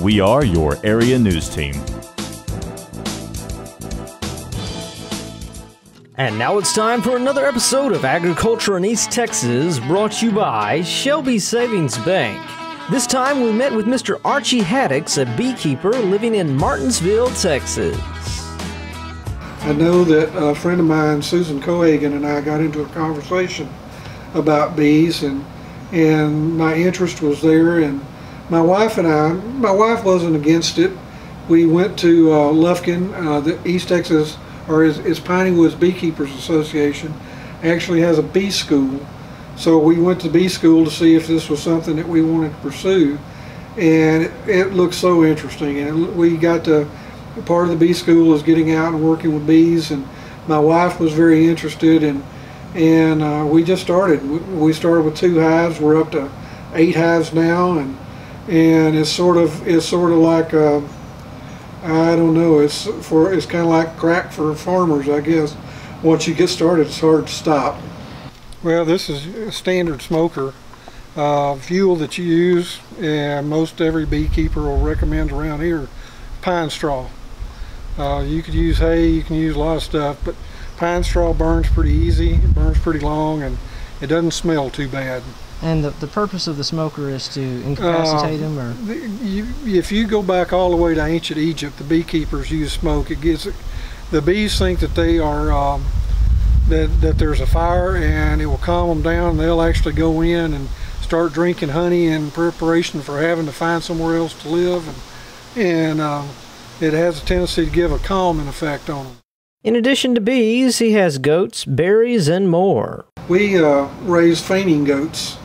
We are your area news team. And now it's time for another episode of Agriculture in East Texas, brought to you by Shelby Savings Bank. This time we met with Mr. Archie Haddox, a beekeeper living in Martinsville, Texas. I know that a friend of mine, Susan Cohagen, and I got into a conversation about bees, and my interest was there, and my wife wasn't against it. We went to Lufkin, the East Texas, or is Piney Woods Beekeepers Association, actually has a bee school. So we went to bee school to see if this was something that we wanted to pursue, and it looked so interesting. And we got to, part of the bee school is getting out and working with bees, and my wife was very interested, and we just started. We started with 2 hives. We're up to 8 hives now, and it's sort of like I don't know. It's kind of like crack for farmers, I guess. Once you get started, it's hard to stop. Well, this is a standard smoker fuel that you use, and most every beekeeper will recommend around here. Pine straw. You could use hay. You can use a lot of stuff, but pine straw burns pretty easy. It burns pretty long, and it doesn't smell too bad. And the purpose of the smoker is to incapacitate them, or? If you go back all the way to ancient Egypt, the beekeepers use smoke. The bees think that they are that there's a fire, and it will calm them down, and they'll actually go in and start drinking honey in preparation for having to find somewhere else to live, and it has a tendency to give a calming effect on them. In addition to bees, he has goats, berries, and more. We raise fainting goats.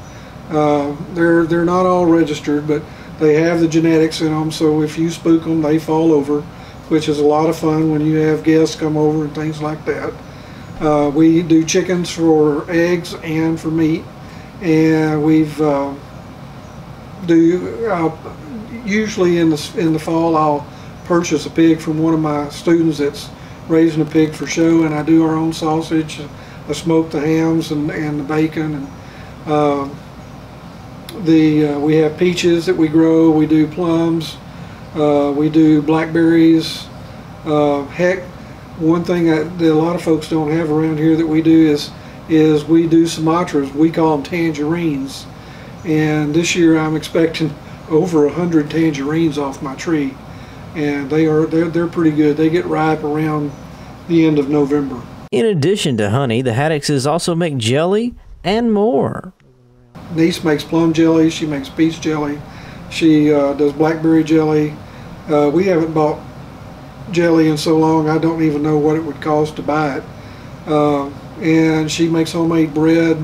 They're not all registered, but they have the genetics in them, so if you spook them, they fall over, which is a lot of fun when you have guests come over and things like that. We do chickens for eggs and for meat, and usually in the fall I'll purchase a pig from one of my students that's raising a pig for show, and I do our own sausage. I smoke the hams and the bacon, and we have peaches that we grow. We do plums. We do blackberries. Heck, one thing that a lot of folks don't have around here that we do is we do Sumatras. We call them tangerines, and this year I'm expecting over 100 tangerines off my tree, and they're pretty good. They get ripe around the end of November. In addition to honey, the Haddoxes also make jelly and more. Niece makes plum jelly. She makes peach jelly. She does blackberry jelly. We haven't bought jelly in so long, I don't even know what it would cost to buy it. And she makes homemade bread,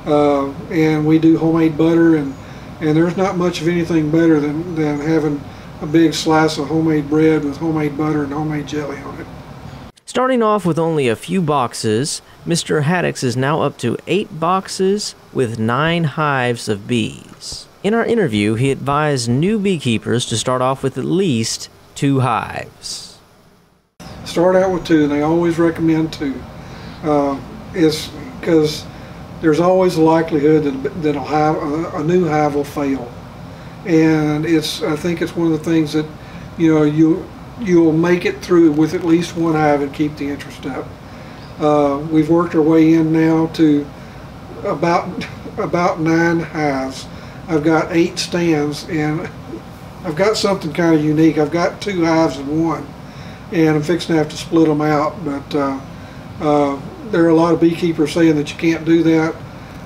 and we do homemade butter, and there's not much of anything better than having a big slice of homemade bread with homemade butter and homemade jelly on it. Starting off with only a few boxes, Mr. Haddox is now up to 8 boxes with 9 hives of bees. In our interview, he advised new beekeepers to start off with at least 2 hives. Start out with 2, and they always recommend 2. It's because there's always a likelihood that a new hive will fail, and I think it's one of the things that you'll make it through with at least 1 hive and keep the interest up. We've worked our way in now to about 9 hives. I've got 8 stands, and I've got something kind of unique. I've got 2 hives in one, and I'm fixing to have to split them out, but there are a lot of beekeepers saying that you can't do that,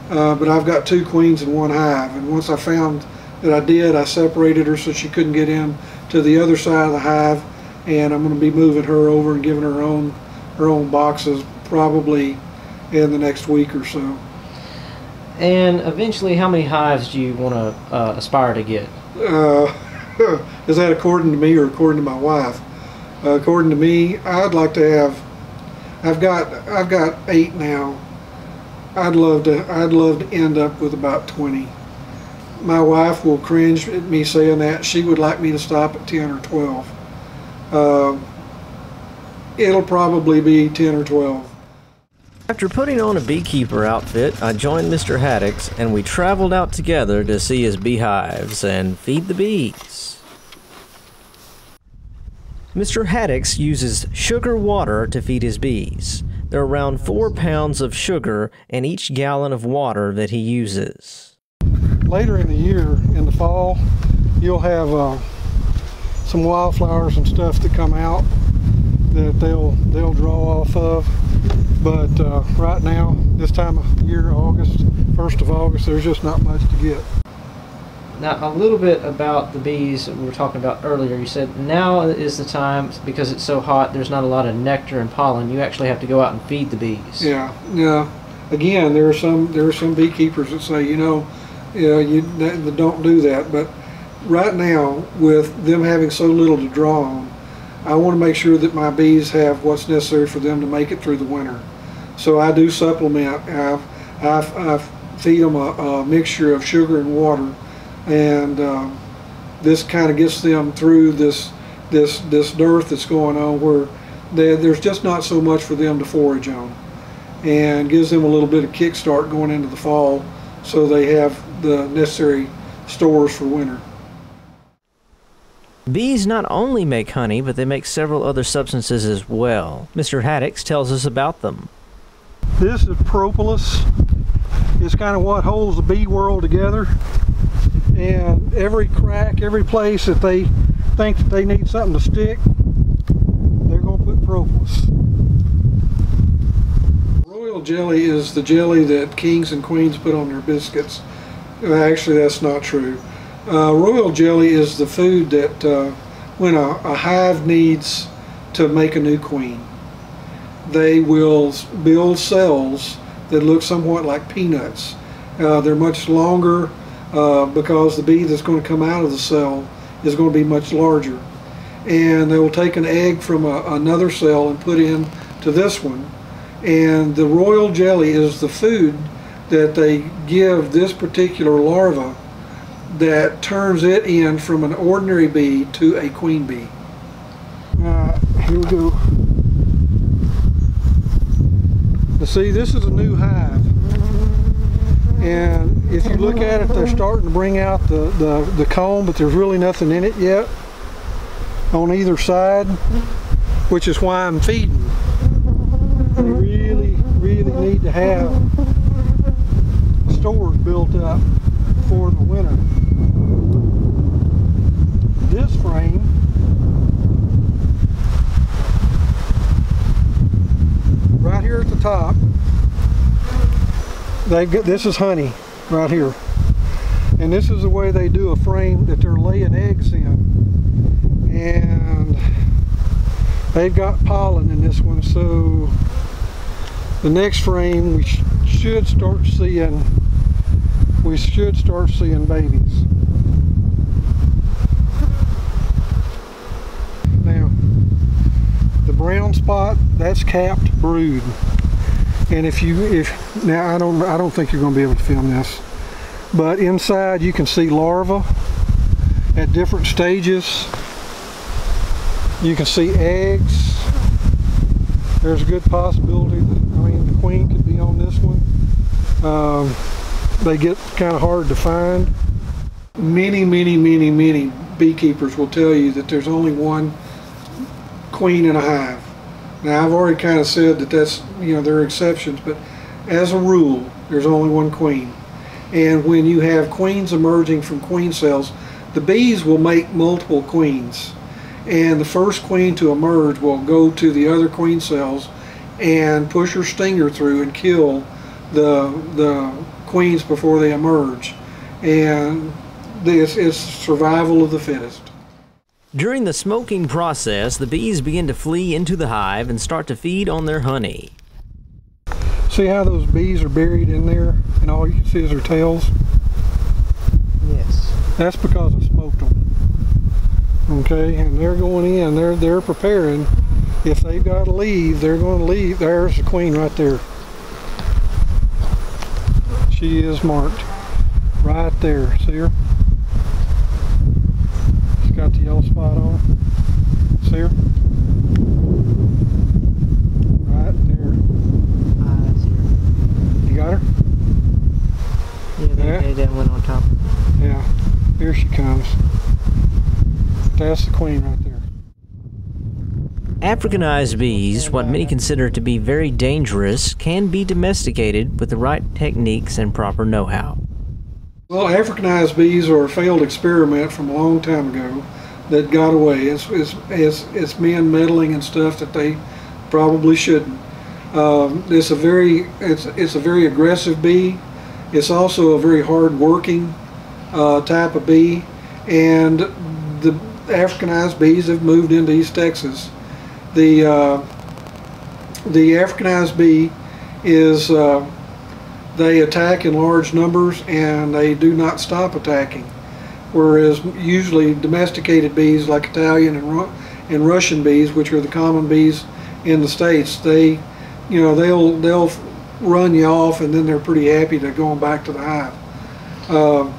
but I've got 2 queens in 1 hive, and once I found that I did, I separated her so she couldn't get in to the other side of the hive, and I'm going to be moving her over and giving her own boxes probably in the next week or so. And eventually, how many hives do you want to aspire to get? Is that according to me or according to my wife? According to me, I'd like to have. I've got 8 now. I'd love to end up with about 20. My wife will cringe at me saying that. She would like me to stop at 10 or 12. It'll probably be 10 or 12. After putting on a beekeeper outfit, I joined Mr. Haddox and we traveled out together to see his beehives and feed the bees. Mr. Haddox uses sugar water to feed his bees. There are around 4 pounds of sugar in each gallon of water that he uses. Later in the year, in the fall, you'll have some wildflowers and stuff that come out that they'll draw off of. But right now, this time of year, August, 1st of August, there's just not much to get. Now, a little bit about the bees that we were talking about earlier. You said now is the time, because it's so hot, there's not a lot of nectar and pollen. You actually have to go out and feed the bees. Yeah. Again, there are some beekeepers that say, you don't do that. But right now, with them having so little to draw on, I want to make sure that my bees have what's necessary for them to make it through the winter. So I do supplement. I feed them a mixture of sugar and water. And this kind of gets them through this dearth that's going on, where there's just not so much for them to forage on, and gives them a little bit of kickstart going into the fall, so they have the necessary stores for winter. Bees not only make honey, but they make several other substances as well. Mr. Haddox tells us about them. This is propolis. It's kind of what holds the bee world together. And every crack, every place that they think that they need something to stick, they're going to put propolis. Royal jelly is the jelly that kings and queens put on their biscuits. Actually, that's not true. Royal jelly is the food that when a hive needs to make a new queen, they will build cells that look somewhat like peanuts. They're much longer, because the bee that's going to come out of the cell is going to be much larger. And they will take an egg from another cell and put into this one. And the royal jelly is the food that they give this particular larva that turns it in from an ordinary bee to a queen bee. Here we go. Now see, this is a new hive. And if you look at it, they're starting to bring out the comb, but there's really nothing in it yet on either side, which is why I'm feeding. They really, really need to have stores built up for the winter. This frame right here at the top, this is honey right here, and this is the way they do a frame that they're laying eggs in, and they've got pollen in this one. So the next frame we should start seeing babies. Now the brown spot, that's capped brood. And now I don't think you're going to be able to film this, but inside you can see larvae at different stages. You can see eggs. There's a good possibility that, the queen could be on this one. They get kind of hard to find. Many beekeepers will tell you that there's only one queen in a hive. Now, I've already kind of said that that's, there are exceptions, but as a rule, there's only one queen. And when you have queens emerging from queen cells, the bees will make multiple queens. And the first queen to emerge will go to the other queen cells and push her stinger through and kill the queens before they emerge. And this is survival of the fittest. During the smoking process, the bees begin to flee into the hive and start to feed on their honey. See how those bees are buried in there and all you can see is their tails? Yes. That's because I smoked them. Okay, and they're going in, they're preparing. If they've got to leave, they're going to leave. There's the queen right there. She is marked right there. See her? Got the yellow spot on. See her? Right there. I see her. You got her? Yeah, that one on top. Yeah. Here she comes. That's the queen right there. Africanized bees, what many consider to be very dangerous, can be domesticated with the right techniques and proper know-how. Well, Africanized bees are a failed experiment from a long time ago that got away. It's men meddling in stuff that they probably shouldn't. It's a very aggressive bee. It's also a very hard-working type of bee, and the Africanized bees have moved into East Texas. The Africanized bee is they attack in large numbers and they do not stop attacking, whereas usually domesticated bees like Italian and Russian bees, which are the common bees in the States, they'll run you off and then they're pretty happy to going back to the hive. The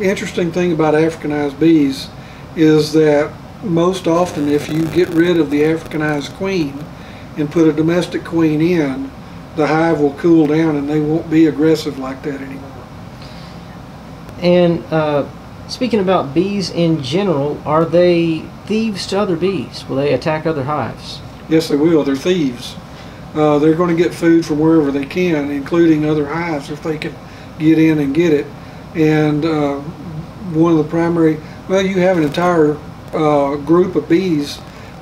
interesting thing about Africanized bees is that most often if you get rid of the Africanized queen and put a domestic queen in, the hive will cool down and they won't be aggressive like that anymore. And speaking about bees in general, are they thieves to other bees? Will they attack other hives? Yes, they will. They're thieves. They're going to get food from wherever they can, including other hives if they can get in and get it. And one of the primary, well, you have an entire group of bees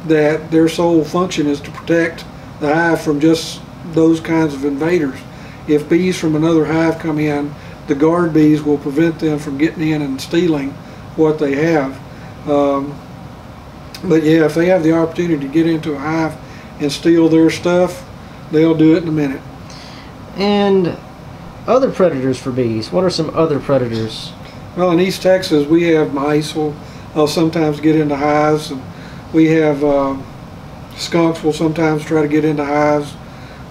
that their sole function is to protect the hive from just those kinds of invaders. If bees from another hive come in, the guard bees will prevent them from getting in and stealing what they have. But yeah, if they have the opportunity to get into a hive and steal their stuff, they'll do it in a minute. And other predators for bees, what are some other predators? Well, in East Texas we have mice will sometimes get into hives, and we have skunks will sometimes try to get into hives.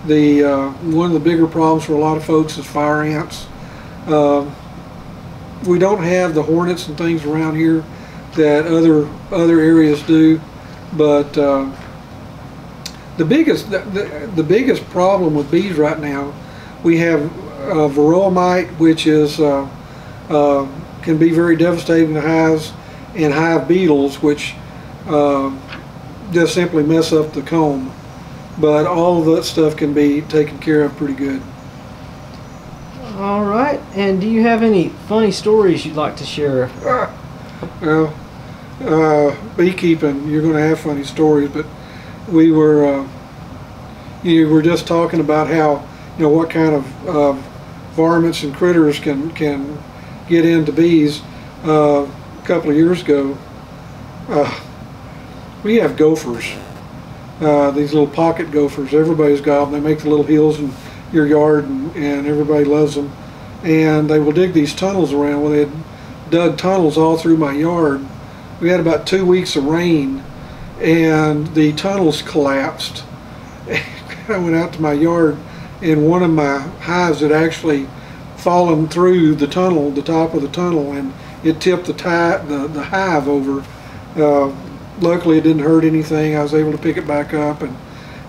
One of the bigger problems for a lot of folks is fire ants. We don't have the hornets and things around here that other areas do, but the biggest problem with bees right now, we have Varroa Mite, which is can be very devastating to hives, and hive beetles, which just simply mess up the comb. But all of that stuff can be taken care of pretty good. All right. And do you have any funny stories you'd like to share? Well, beekeeping, you're going to have funny stories, but we were just talking about how, what kind of varmints and critters can get into bees. A couple of years ago, we have gophers. These little pocket gophers. Everybody's got them. They make the little hills in your yard, and everybody loves them. And they will dig these tunnels around. Well, they had dug tunnels all through my yard. We had about 2 weeks of rain, and the tunnels collapsed. I went out to my yard, and one of my hives had actually fallen through the tunnel, the top of the tunnel, and it tipped the hive over. Luckily it didn't hurt anything. I was able to pick it back up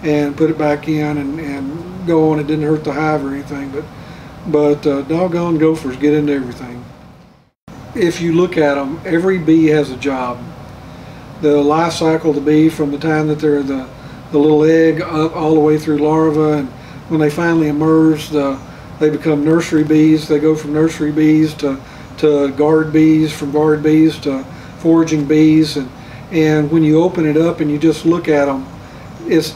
and put it back in and go on. It didn't hurt the hive or anything, but doggone gophers get into everything. If you look at them, every bee has a job. The life cycle of the bee, from the time that they're the little egg up all the way through larva, and when they finally emerge, they become nursery bees. They go from nursery bees to guard bees, from guard bees to foraging bees, and when you open it up and you just look at them, it's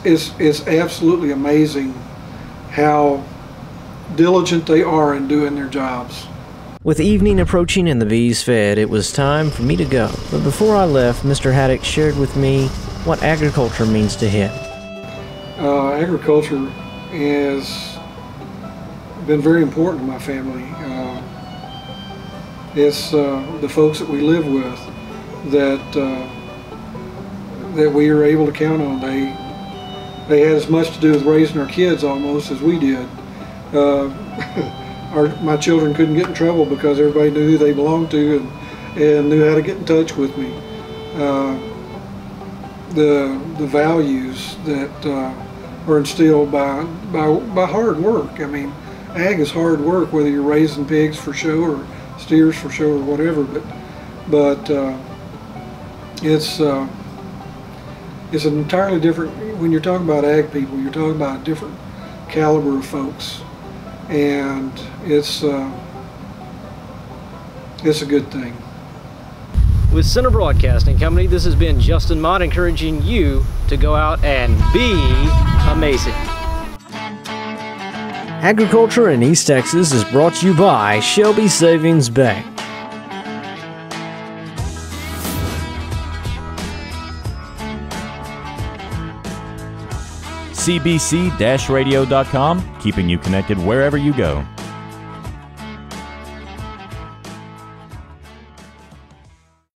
absolutely amazing how diligent they are in doing their jobs. With evening approaching and the bees fed, it was time for me to go. But before I left, Mr. Haddox shared with me what agriculture means to him. Agriculture has been very important to my family. It's the folks that we live with that we are able to count on. They had as much to do with raising our kids almost as we did. My children couldn't get in trouble because everybody knew who they belonged to and knew how to get in touch with me. The values that are instilled by hard work. I mean, ag is hard work, whether you're raising pigs for show or steers for show or whatever. But it's an entirely different, when you're talking about ag people, you're talking about a different caliber of folks. And it's a good thing. With Center Broadcasting Company, this has been Justin Mott encouraging you to go out and be amazing. Agriculture in East Texas is brought to you by Shelby Savings Bank. CBC-radio.com, keeping you connected wherever you go.